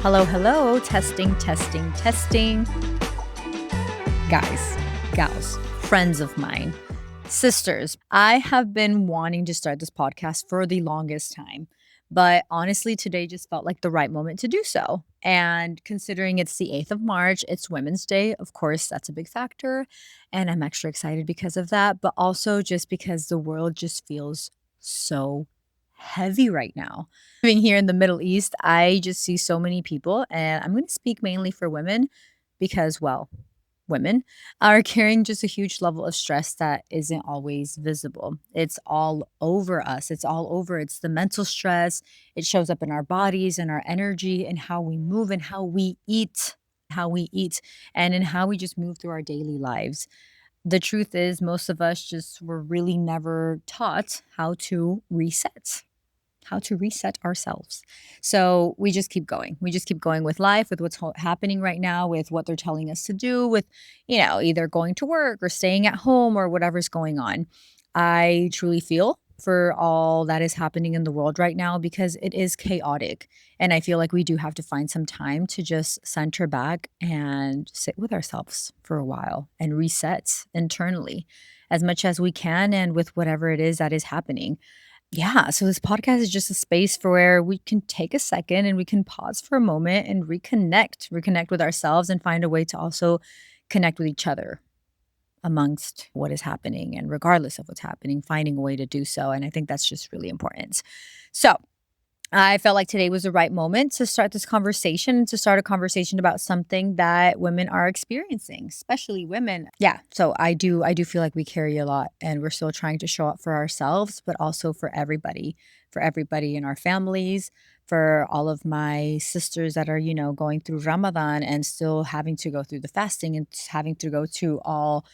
Hello, hello. Testing, testing, testing. Guys, gals, friends of mine, sisters, I have been wanting to start this podcast for the longest time. But honestly, today just felt like the right moment to do so. And considering it's the 8th of March, it's Women's Day. Of course, that's a big factor. And I'm extra excited because of that, but also just because the world just feels so heavy right now. Living here in the Middle East, I just see so many people, and I'm going to speak mainly for women because, well, women are carrying just a huge level of stress that isn't always visible. It's all over us. It's all over. It's the mental stress. It shows up in our bodies and our energy and how we move and how we eat, and in how we just move through our daily lives. The truth is, most of us just were really never taught how to reset ourselves. So we just keep going. We just keep going with life, with what's happening right now, with what they're telling us to do, with, either going to work or staying at home or whatever's going on. I truly feel for all that is happening in the world right now because it is chaotic. And I feel like we do have to find some time to just center back and sit with ourselves for a while and reset internally as much as we can and with whatever it is that is happening. Yeah, so this podcast is just a space for where we can take a second and we can pause for a moment and reconnect with ourselves and find a way to also connect with each other amongst what is happening and regardless of what's happening, finding a way to do so. And I think that's just really important. So, I felt like today was the right moment to start this conversation, to start a conversation about something that women are experiencing, especially women. Yeah, so I do feel like we carry a lot and we're still trying to show up for ourselves, but also for everybody in our families, for all of my sisters that are, going through Ramadan and still having to go through the fasting and having to go to all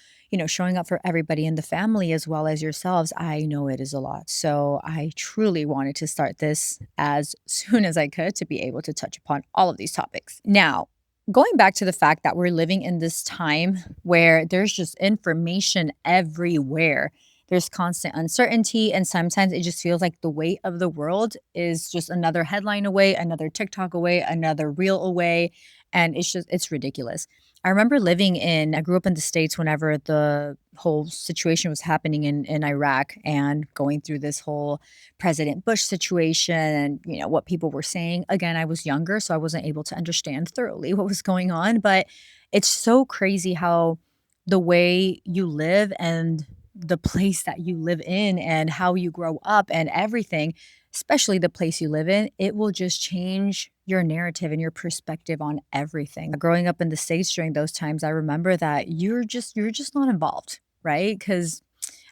showing up for everybody in the family as well as yourselves. I know it is a lot. So I truly wanted to start this as soon as I could to be able to touch upon all of these topics. Now, going back to the fact that we're living in this time where there's just information everywhere. There's constant uncertainty, and sometimes it just feels like the weight of the world is just another headline away, another TikTok away, another reel away. And it's ridiculous. I grew up in the States whenever the whole situation was happening in Iraq and going through this whole President Bush situation and, what people were saying. Again, I was younger, so I wasn't able to understand thoroughly what was going on. But it's so crazy how the way you live and the place that you live in and how you grow up and everything, especially the place you live in, it will just change your narrative and your perspective on everything. Growing up in the States during those times, I remember that you're just not involved, right? Because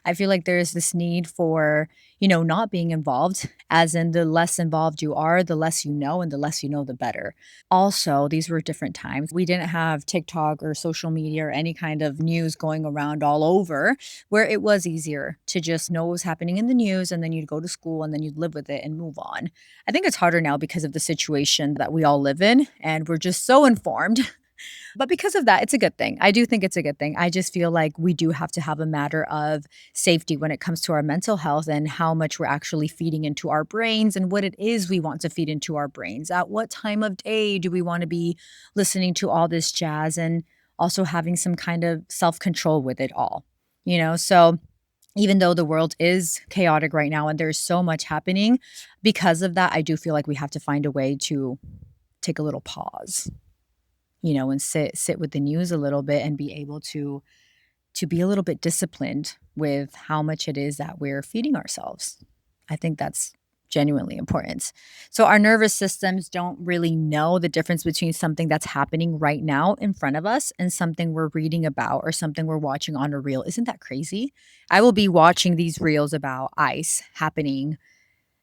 I feel like there's this need for, not being involved, as in the less involved you are, the less you know, and the less you know, the better. Also, these were different times. We didn't have TikTok or social media or any kind of news going around all over, where it was easier to just know what was happening in the news and then you'd go to school and then you'd live with it and move on. I think it's harder now because of the situation that we all live in and we're just so informed. But because of that, it's a good thing. I do think it's a good thing. I just feel like we do have to have a matter of safety when it comes to our mental health and how much we're actually feeding into our brains and what it is we want to feed into our brains. At what time of day do we want to be listening to all this jazz and also having some kind of self control with it all? So even though the world is chaotic right now and there's so much happening, because of that, I do feel like we have to find a way to take a little pause, and sit with the news a little bit and be able to be a little bit disciplined with how much it is that we're feeding ourselves. I think that's genuinely important. So our nervous systems don't really know the difference between something that's happening right now in front of us and something we're reading about or something we're watching on a reel. Isn't that crazy? I will be watching these reels about ice happening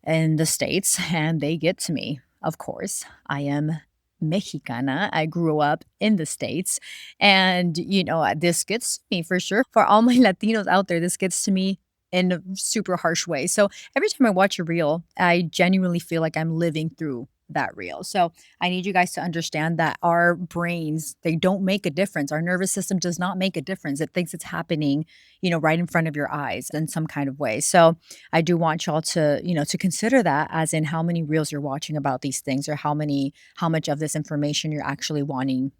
in the States, and they get to me. Of course, I am Mexicana. I grew up in the States. And, this gets to me for sure. For all my Latinos out there, this gets to me in a super harsh way. So every time I watch a reel, I genuinely feel like I'm living through that real. So I need you guys to understand that our brains, they don't make a difference. Our nervous system does not make a difference. It thinks it's happening, right in front of your eyes in some kind of way. So I do want y'all to, to consider that as in how many reels you're watching about these things or how much of this information you're actually wanting,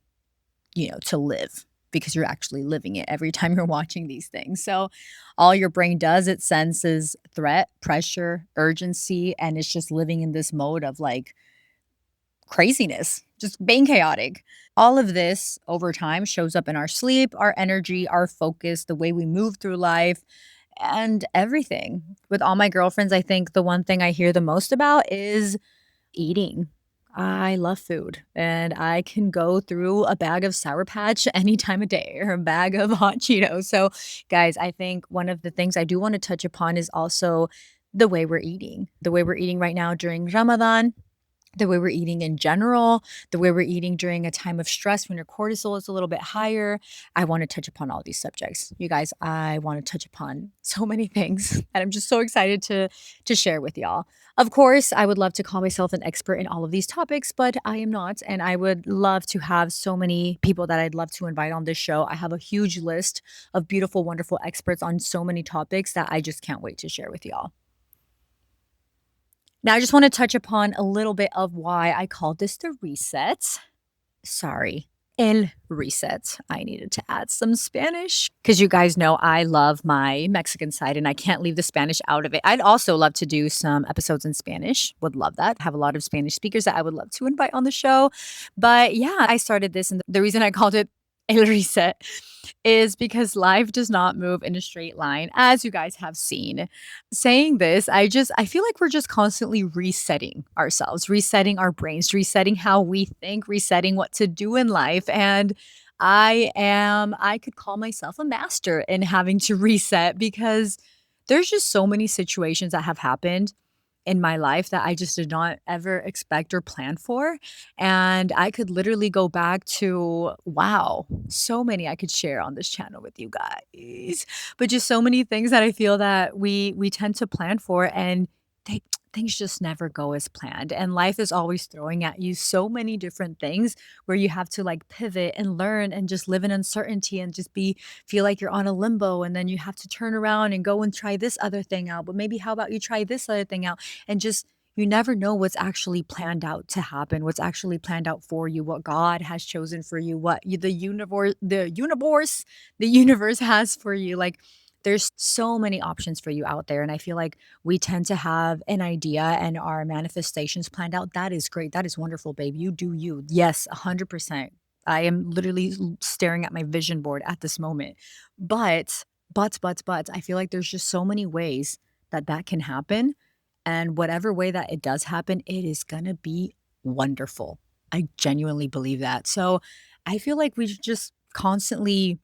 to live because you're actually living it every time you're watching these things. So all your brain does, it senses threat, pressure, urgency, and it's just living in this mode of like craziness, just being chaotic. All of this over time shows up in our sleep, our energy, our focus, the way we move through life, and everything. With all my girlfriends, I think the one thing I hear the most about is eating. I love food and I can go through a bag of Sour Patch any time of day or a bag of hot Cheetos. So, guys, I think one of the things I do want to touch upon is also the way we're eating. The way we're eating right now during Ramadan, the way we're eating in general, the way we're eating during a time of stress when your cortisol is a little bit higher. I want to touch upon all these subjects. You guys, I want to touch upon so many things and I'm just so excited to share with y'all. Of course, I would love to call myself an expert in all of these topics, but I am not and I would love to have so many people that I'd love to invite on this show. I have a huge list of beautiful, wonderful experts on so many topics that I just can't wait to share with y'all. Now, I just want to touch upon a little bit of why I called this the reset. Sorry, el reset. I needed to add some Spanish because you guys know I love my Mexican side and I can't leave the Spanish out of it. I'd also love to do some episodes in Spanish. Would love that. Have a lot of Spanish speakers that I would love to invite on the show. But yeah, I started this and the reason I called it el reset is because life does not move in a straight line, as you guys have seen. Saying this, I feel like we're just constantly resetting ourselves, resetting our brains, resetting how we think, resetting what to do in life. And I could call myself a master in having to reset because there's just so many situations that have happened in my life that I just did not ever expect or plan for. And I could literally go back to, wow, so many I could share on this channel with you guys. But just so many things that I feel that we tend to plan for and they things just never go as planned. And life is always throwing at you so many different things where you have to like pivot and learn and just live in uncertainty and just be feel like you're on a limbo and then you have to turn around and go and try this other thing out. But maybe how about you try this other thing out? And just you never know what's actually planned out to happen, what's actually planned out for you, what God has chosen for you, the universe has for you. Like there's so many options for you out there. And I feel like we tend to have an idea and our manifestations planned out. That is great. That is wonderful, babe. You do you. Yes, 100%. I am literally staring at my vision board at this moment. But, I feel like there's just so many ways that that can happen and whatever way that it does happen, it is gonna be wonderful. I genuinely believe that. So, I feel like we should just constantly,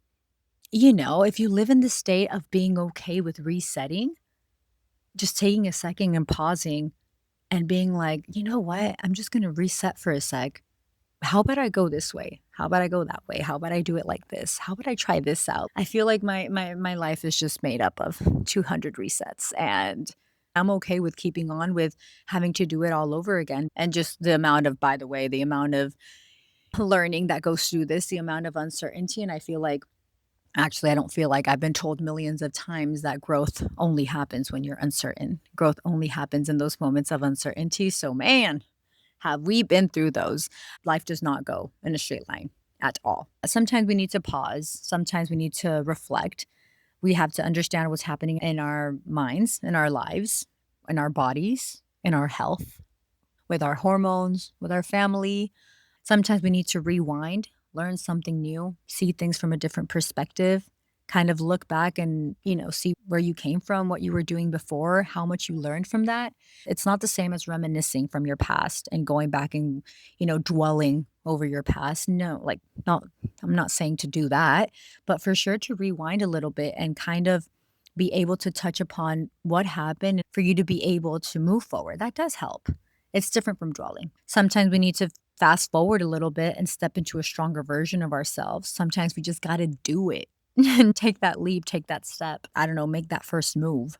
if you live in the state of being okay with resetting, just taking a second and pausing and being like, "You know what? I'm just gonna reset for a sec. How about I go this way? How about I go that way? How about I do it like this? How about I try this out?" I feel like my life is just made up of 200 resets and I'm okay with keeping on with having to do it all over again. And just the amount of, by the way, the amount of learning that goes through this, the amount of uncertainty. And I feel like, actually, I don't feel like I've been told millions of times that growth only happens when you're uncertain. Growth only happens in those moments of uncertainty. So, man, have we been through those? Life does not go in a straight line at all. Sometimes we need to pause, sometimes we need to reflect. We have to understand what's happening in our minds, in our lives, in our bodies, in our health, with our hormones, with our family. Sometimes we need to rewind, learn something new, see things from a different perspective, kind of look back and, see where you came from, what you were doing before, how much you learned from that. It's not the same as reminiscing from your past and going back and, dwelling over your past. No, like, not, I'm not saying to do that, but for sure to rewind a little bit and kind of be able to touch upon what happened for you to be able to move forward. That does help. It's different from dwelling. Sometimes we need to fast forward a little bit and step into a stronger version of ourselves. Sometimes we just got to do it and take that leap, take that step. I don't know, make that first move.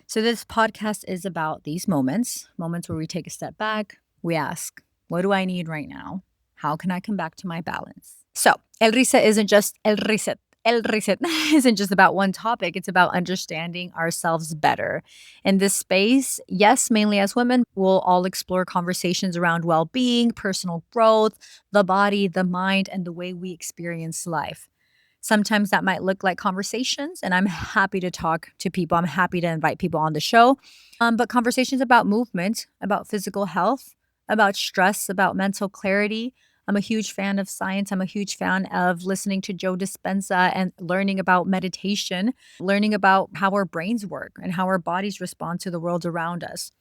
So, this podcast is about these moments, moments where we take a step back, We ask, what do I need right now? How can I come back to my balance? So, el reset isn't just el reset. El reset isn't just about one topic. It's about understanding ourselves better. In this space, yes, mainly as women, we'll all explore conversations around well being, personal growth, the body, the mind, and the way we experience life. Sometimes that might look like conversations, and I'm happy to talk to people. I'm happy to invite people on the show. But conversations about movement, about physical health, about stress, about mental clarity. I'm a huge fan of science. I'm a huge fan of listening to Joe Dispenza and learning about meditation, learning about how our brains work and how our bodies respond to the world around us.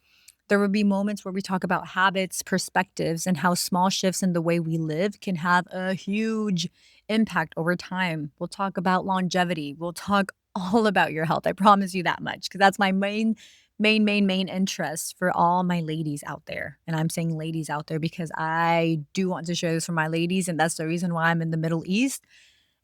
There will be moments where we talk about habits, perspectives, and how small shifts in the way we live can have a huge impact over time. We'll talk about longevity. We'll talk all about your health. I promise you that much because that's my main interest for all my ladies out there. And I'm saying ladies out there because I do want to share this for my ladies. And that's the reason why I'm in the Middle East.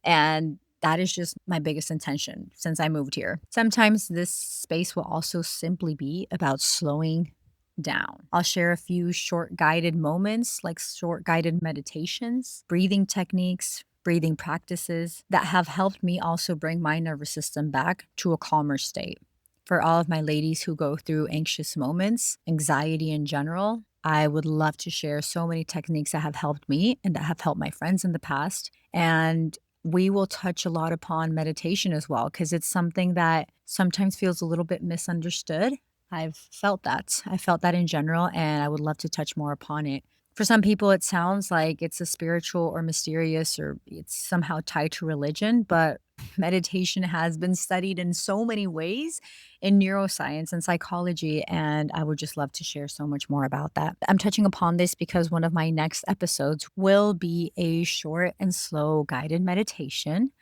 And that is just my biggest intention since I moved here. Sometimes this space will also simply be about slowing down. I'll share a few short guided moments, like short guided meditations, breathing techniques, breathing practices that have helped me also bring my nervous system back to a calmer state. For all of my ladies who go through anxious moments, anxiety in general, I would love to share so many techniques that have helped me and that have helped my friends in the past. And we will touch a lot upon meditation as well, because it's something that sometimes feels a little bit misunderstood. I've felt that. I felt that in general, and I would love to touch more upon it. For some people, it sounds like it's a spiritual or mysterious or it's somehow tied to religion, but meditation has been studied in so many ways in neuroscience and psychology, and I would just love to share so much more about that. I'm touching upon this because one of my next episodes will be a short and slow guided meditation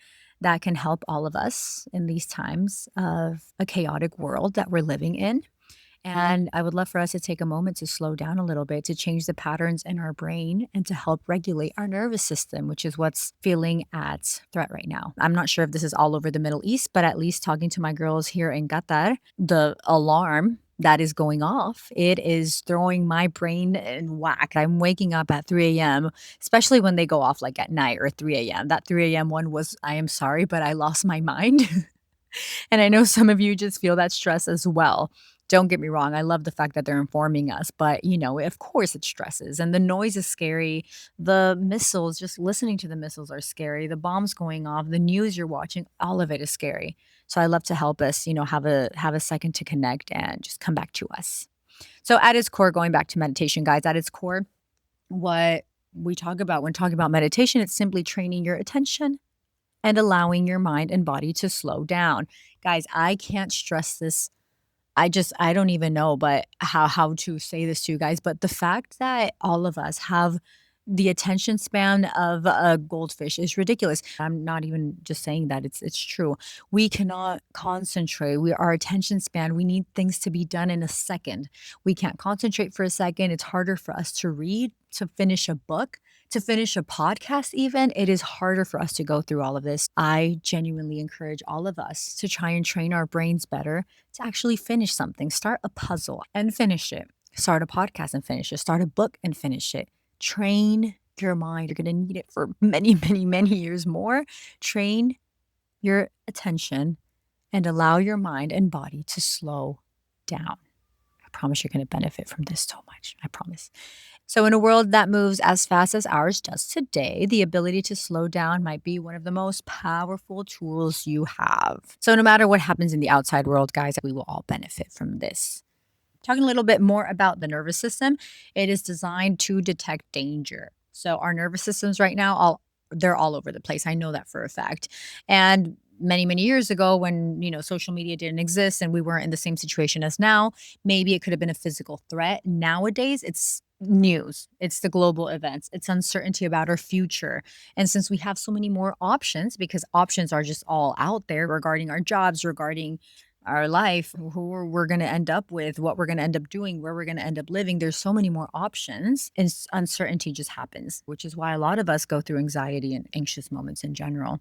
that can help all of us in these times of a chaotic world that we're living in. And I would love for us to take a moment to slow down a little bit, to change the patterns in our brain and to help regulate our nervous system, which is what's feeling at threat right now. I'm not sure if this is all over the Middle East, but at least talking to my girls here in Qatar, the alarm that is going off, it is throwing my brain in whack. I'm waking up at 3 a.m., especially when they go off like at night or 3 a.m. That 3 a.m. one was, I am sorry, but I lost my mind. And I know some of you just feel that stress as well. Don't get me wrong. I love the fact that they're informing us, but of course it stresses and the noise is scary. The missiles, just listening to the missiles are scary. The bombs going off, the news you're watching, all of it is scary. So I love to help us, have a second to connect and just come back to us. So at its core, going back to meditation, guys, at its core, what we talk about when talking about meditation, it's simply training your attention and allowing your mind and body to slow down. Guys, I can't stress this. I don't even know but how to say this to you guys, but the fact that all of us have the attention span of a goldfish is ridiculous. I'm not even just saying that, it's true. We cannot concentrate. Our attention span, we need things to be done in a second. We can't concentrate for a second. It's harder for us to read, to finish a book, to finish a podcast even. It is harder for us to go through all of this. I genuinely encourage all of us to try and train our brains better to actually finish something. Start a puzzle and finish it. Start a podcast and finish it. Start a book and finish it. Train your mind. You're going to need it for many, many, many years more. Train your attention and allow your mind and body to slow down. I promise you're going to benefit from this so much. I promise. So, in a world that moves as fast as ours does today, the ability to slow down might be one of the most powerful tools you have. So, no matter what happens in the outside world, guys, we will all benefit from this. Talking a little bit more about the nervous system, it is designed to detect danger. So our nervous systems right now, they're all over the place. I know that for a fact. And many, many years ago when, social media didn't exist and we weren't in the same situation as now, maybe it could have been a physical threat. Nowadays, it's news, it's the global events, it's uncertainty about our future. And since we have so many more options, because options are just all out there regarding our jobs, regarding our life, who we're going to end up with, what we're going to end up doing, where we're going to end up living. There's so many more options, and uncertainty just happens, which is why a lot of us go through anxiety and anxious moments in general.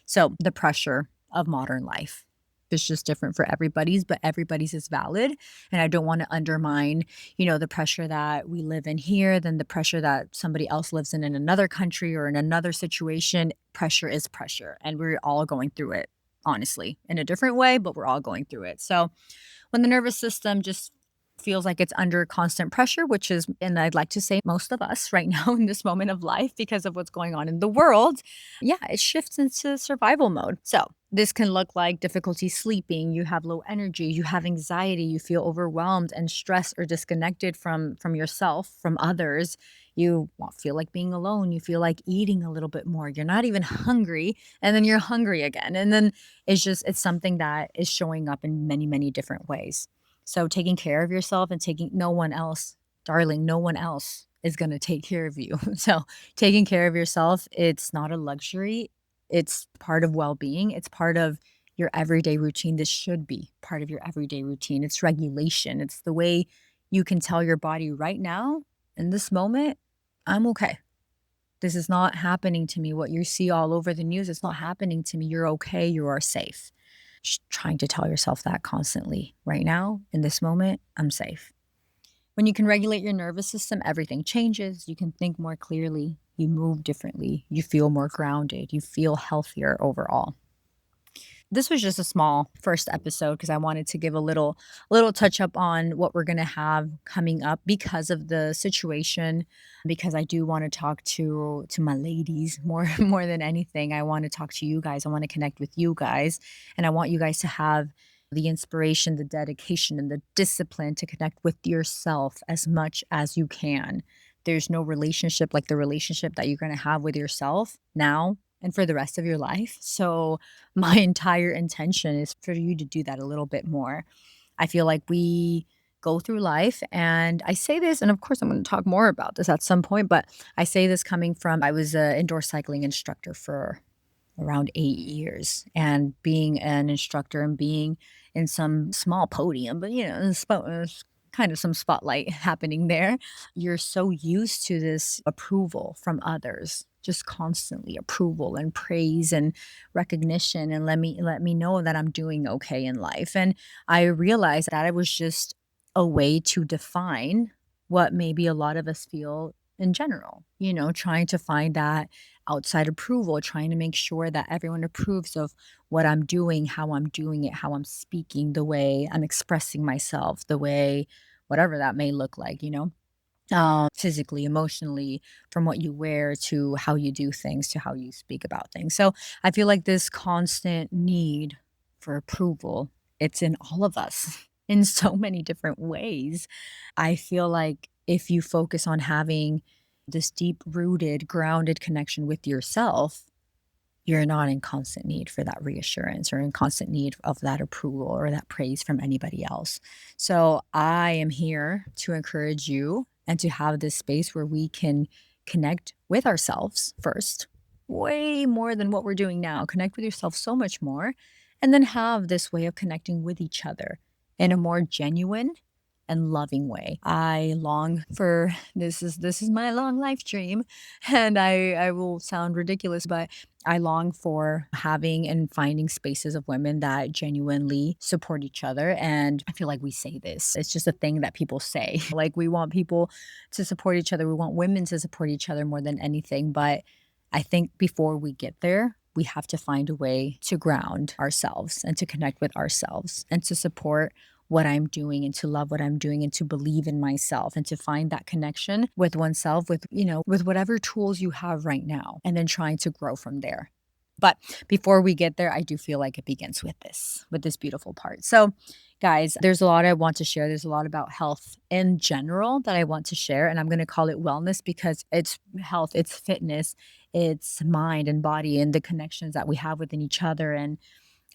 So, the pressure of modern life. It's just different for everybody's, but everybody's is valid. And I don't want to undermine, the pressure that we live in here, than the pressure that somebody else lives in another country or in another situation. Pressure is pressure, and we're all going through it, honestly, in a different way, but we're all going through it. So when the nervous system just feels like it's under constant pressure, which is, and I'd like to say most of us right now in this moment of life because of what's going on in the world, yeah, it shifts into survival mode. So this can look like difficulty sleeping, you have low energy, you have anxiety, you feel overwhelmed and stressed or disconnected from yourself, from others. You feel like being alone, you feel like eating a little bit more. You're not even hungry, and then you're hungry again. And then it's something that is showing up in many, many different ways. So taking care of yourself and taking no one else, darling, no one else is going to take care of you. So taking care of yourself, it's not a luxury. It's part of well-being. It's part of your everyday routine. This should be part of your everyday routine. It's regulation. It's the way you can tell your body right now, in this moment, I'm okay. This is not happening to me. What you see all over the news, it's not happening to me. You're okay. You are safe. Just trying to tell yourself that constantly. Right now, in this moment, I'm safe. When you can regulate your nervous system, everything changes. You can think more clearly. You move differently. You feel more grounded. You feel healthier overall. This was just a small first episode because I wanted to give a little touch up on what we're going to have coming up because of the situation, because I do want to talk to my ladies more more than anything. I want to talk to you guys. I want to connect with you guys, and I want you guys to have the inspiration, the dedication, and the discipline to connect with yourself as much as you can. There's no relationship like the relationship that you're going to have with yourself now and for the rest of your life. So my entire intention is for you to do that a little bit more. I feel like we go through life, and I say this, and of course, I'm going to talk more about this at some point, but I say this coming from I was an indoor cycling instructor for around 8 years, and being an instructor and being in some small podium, but there's kind of some spotlight happening there. You're so used to this approval from others, just constantly approval and praise and recognition, and let me know that I'm doing okay in life. And I realized that it was just a way to define what maybe a lot of us feel in general, trying to find that outside approval, trying to make sure that everyone approves of what I'm doing, how I'm doing it, how I'm speaking, the way I'm expressing myself, the way whatever that may look like, physically, emotionally, from what you wear to how you do things to how you speak about things. So I feel like this constant need for approval, it's in all of us in so many different ways. I feel like if you focus on having this deep rooted, grounded connection with yourself, you're not in constant need for that reassurance or in constant need of that approval or that praise from anybody else. So I am here to encourage you and to have this space where we can connect with ourselves first, way more than what we're doing now. Connect with yourself so much more, and then have this way of connecting with each other in a more genuine and loving way. I long for this is my long life dream, and I will sound ridiculous, but I long for having and finding spaces of women that genuinely support each other. And I feel like we say this, it's just a thing that people say. Like, we want people to support each other. We want women to support each other more than anything. But I think before we get there, we have to find a way to ground ourselves and to connect with ourselves and to support what I'm doing and to love what I'm doing and to believe in myself and to find that connection with oneself with whatever tools you have right now, and then trying to grow from there. But before we get there, I do feel like it begins with this beautiful part. So, guys, there's a lot I want to share. There's a lot about health in general that I want to share, and I'm going to call it wellness because it's health, it's fitness, it's mind and body and the connections that we have within each other. And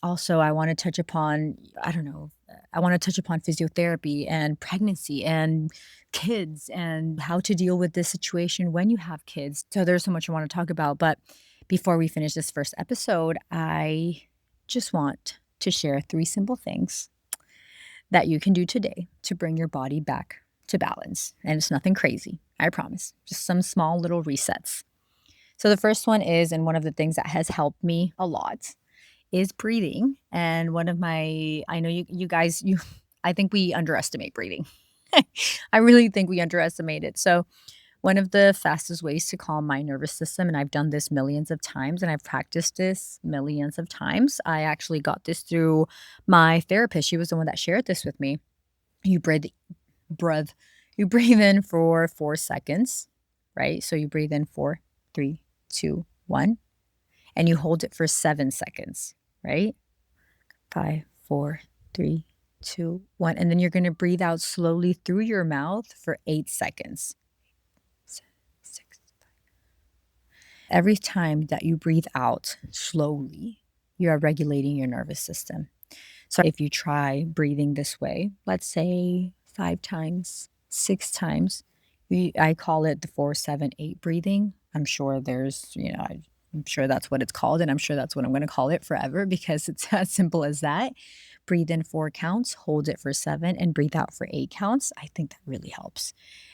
also, I wanna touch upon, I don't know, I wanna touch upon physiotherapy and pregnancy and kids and how to deal with this situation when you have kids. So there's so much I wanna talk about, but before we finish this first episode, I just want to share 3 simple things that you can do today to bring your body back to balance, and it's nothing crazy, I promise, just some small little resets. So the first one is, and one of the things that has helped me a lot, is breathing. And one of my I know you guys you I think we underestimate breathing. I really think we underestimate it. So one of the fastest ways to calm my nervous system, and I've done this millions of times and I've practiced this millions of times. I actually got this through my therapist. She was the one that shared this with me. You breathe you breathe in for 4 seconds, right? So you breathe in for 3, 2, 1, and you hold it for 7 seconds, right? 5, 4, 3, 2, 1, and then you're going to breathe out slowly through your mouth for 8 seconds. 6, every time that you breathe out slowly, you are regulating your nervous system. So if you try breathing this way, let's say 5 times, 6 times, I call it the 4, 7, 8 breathing. I'm sure I'm sure that's what it's called. And I'm sure that's what I'm going to call it forever because it's as simple as that. Breathe in 4 counts, hold it for 7, and breathe out for 8 counts. I think that really helps.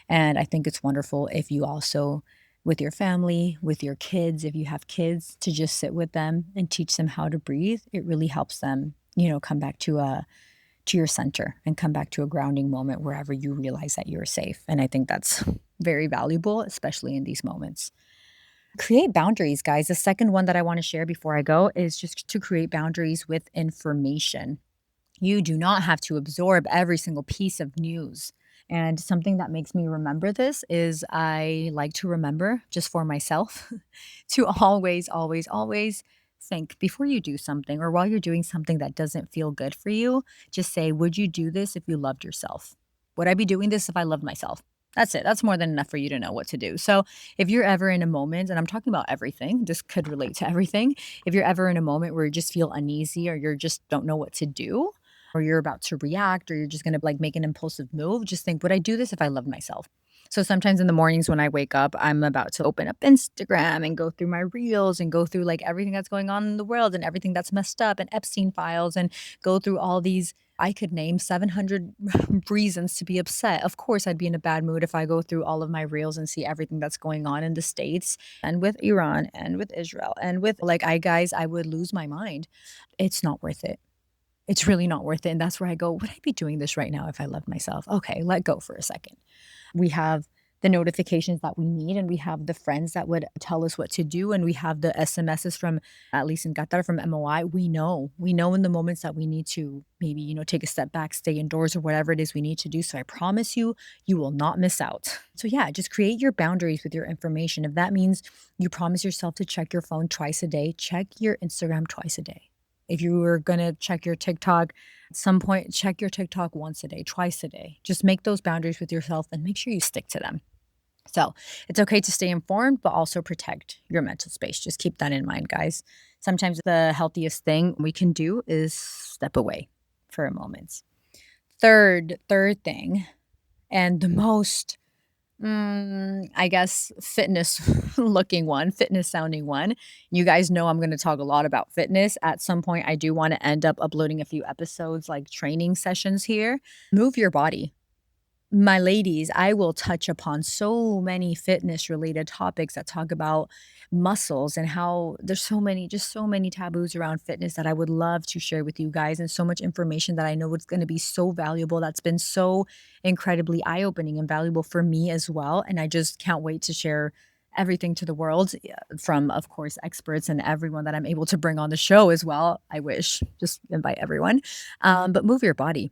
And I think it's wonderful if you also, with your family, with your kids, if you have kids, to just sit with them and teach them how to breathe. It really helps them, come back to your center and come back to a grounding moment wherever you realize that you're safe. And I think that's very valuable, especially in these moments. Create boundaries, guys. The second one that I want to share before I go is just to create boundaries with information. You do not have to absorb every single piece of news. And something that makes me remember this is I like to remember just for myself to always, always, always think before you do something or while you're doing something that doesn't feel good for you, just say, would you do this if you loved yourself? Would I be doing this if I loved myself? That's it. That's more than enough for you to know what to do. So, if you're ever in a moment, and I'm talking about everything, this could relate to everything. If you're ever in a moment where you just feel uneasy or you just don't know what to do, or you're about to react or you're just going to like make an impulsive move, just think, would I do this if I loved myself? So sometimes in the mornings when I wake up, I'm about to open up Instagram and go through my reels and go through like everything that's going on in the world and everything that's messed up and Epstein files and go through all these. I could name 700 reasons to be upset. Of course, I'd be in a bad mood if I go through all of my reels and see everything that's going on in the States and with Iran and with Israel and with I would lose my mind. It's not worth it. It's really not worth it, and that's where I go, "Would I be doing this right now if I loved myself?" Okay, let go for a second. We have the notifications that we need, and we have the friends that would tell us what to do, and we have the SMSs from, at least in Qatar, from MOI. We know in the moments that we need to maybe, take a step back, stay indoors, or whatever it is we need to do, so I promise you, you will not miss out. So, yeah, just create your boundaries with your information. If that means you promise yourself to check your phone twice a day, check your Instagram twice a day. If you were gonna check your TikTok, at some point, check your TikTok once a day, twice a day. Just make those boundaries with yourself and make sure you stick to them. So it's okay to stay informed, but also protect your mental space. Just keep that in mind, guys. Sometimes the healthiest thing we can do is step away for a moment. Third thing, and the most I guess fitness looking one, fitness sounding one. You guys know I'm going to talk a lot about fitness. At some point, I do want to end up uploading a few episodes like training sessions here. Move your body. My ladies, I will touch upon so many fitness related topics that talk about muscles and how there's just so many taboos around fitness that I would love to share with you guys, and so much information that I know it's going to be so valuable. That's been so incredibly eye opening and valuable for me as well. And I just can't wait to share everything to the world, from, of course, experts and everyone that I'm able to bring on the show as well. I wish, just invite everyone. But move your body.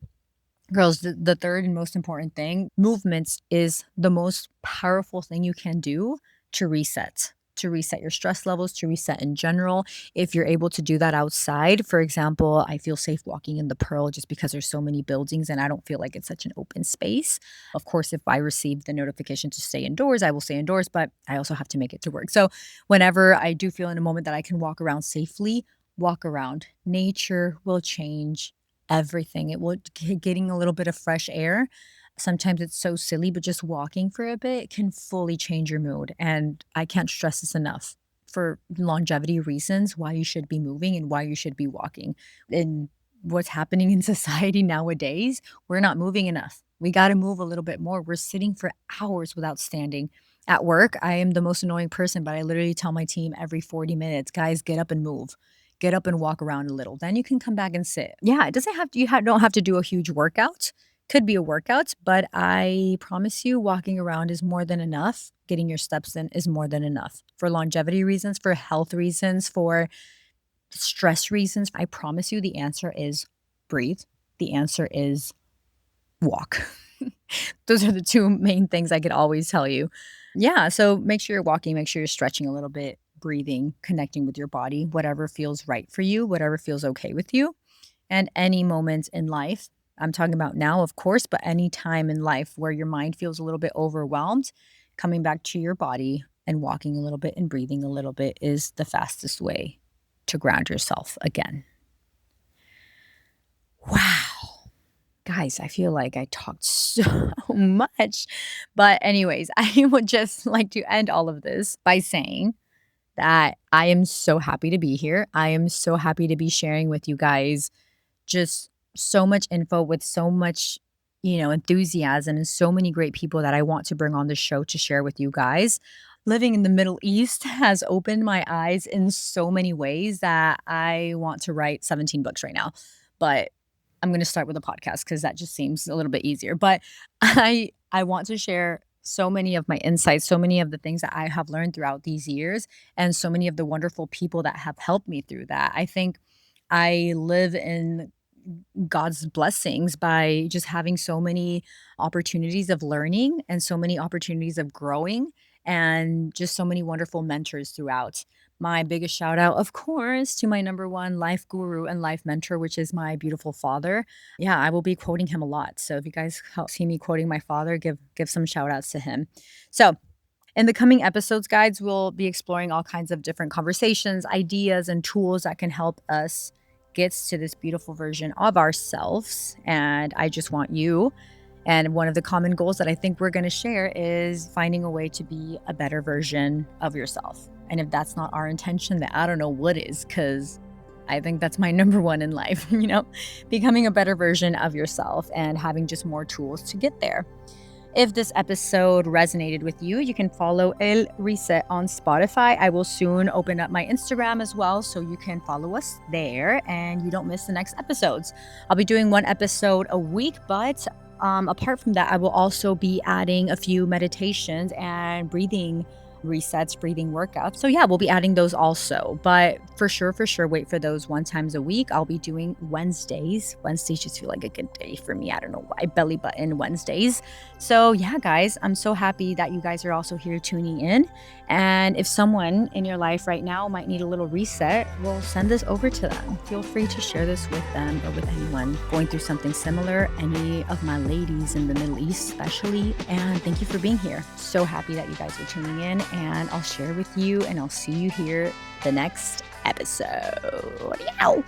Girls, the third and most important thing, movements is the most powerful thing you can do to reset your stress levels, to reset in general. If you're able to do that outside, for example, I feel safe walking in the Pearl just because there's so many buildings and I don't feel like it's such an open space. Of course, if I receive the notification to stay indoors, I will stay indoors, but I also have to make it to work. So whenever I do feel in a moment that I can walk around safely, walk around. Nature will change everything. It will getting a little bit of fresh air. Sometimes it's so silly, but just walking for a bit can fully change your mood. And I can't stress this enough for longevity reasons why you should be moving and why you should be walking. And what's happening in society nowadays, we're not moving enough. We got to move a little bit more. We're sitting for hours without standing. At work, I am the most annoying person, but I literally tell my team every 40 minutes, guys, get up and move. get up and walk around a little. Then you can come back and sit. Yeah, it doesn't have to, don't have to do a huge workout. Could be a workout, but I promise you, walking around is more than enough. Getting your steps in is more than enough for longevity reasons, for health reasons, for stress reasons. I promise you, the answer is breathe. The answer is walk. Those are the two main things I could always tell you. Yeah, so make sure you're walking, make sure you're stretching a little bit, breathing, connecting with your body, whatever feels right for you, whatever feels okay with you. And any moment in life, I'm talking about now, of course, but any time in life where your mind feels a little bit overwhelmed, coming back to your body and walking a little bit and breathing a little bit is the fastest way to ground yourself again. Wow. Guys, I feel like I talked so much. But, anyways, I would just like to end all of this by saying that I am so happy to be here. I am so happy to be sharing with you guys just so much info with so much, enthusiasm and so many great people that I want to bring on the show to share with you guys. Living in the Middle East has opened my eyes in so many ways that I want to write 17 books right now. But I'm going to start with a podcast because that just seems a little bit easier. But I want to share so many of my insights, so many of the things that I have learned throughout these years, and so many of the wonderful people that have helped me through that. I think I live in God's blessings by just having so many opportunities of learning and so many opportunities of growing and just so many wonderful mentors throughout. My biggest shout out, of course, to my number one life guru and life mentor, which is my beautiful father. Yeah, I will be quoting him a lot. So if you guys see me quoting my father, give some shout outs to him. So in the coming episodes, guides, we'll be exploring all kinds of different conversations, ideas, and tools that can help us get to this beautiful version of ourselves. And I just want you. And one of the common goals that I think we're going to share is finding a way to be a better version of yourself. And if that's not our intention, then I don't know what is, because I think that's my number one in life, becoming a better version of yourself and having just more tools to get there. If this episode resonated with you, you can follow El Reset on Spotify. I will soon open up my Instagram as well, so you can follow us there and you don't miss the next episodes. I'll be doing one episode a week, but apart from that, I will also be adding a few meditations and breathing resets, breathing workouts. So yeah, we'll be adding those also. But for sure, wait for those 1 time a week. I'll be doing Wednesdays. Wednesdays just feel like a good day for me. I don't know why. Belly button Wednesdays. So yeah, guys, I'm so happy that you guys are also here tuning in. And if someone in your life right now might need a little reset, we'll send this over to them. Feel free to share this with them or with anyone going through something similar, any of my ladies in the Middle East especially. And thank you for being here. So happy that you guys are tuning in, and I'll share with you and I'll see you here the next episode. Yow!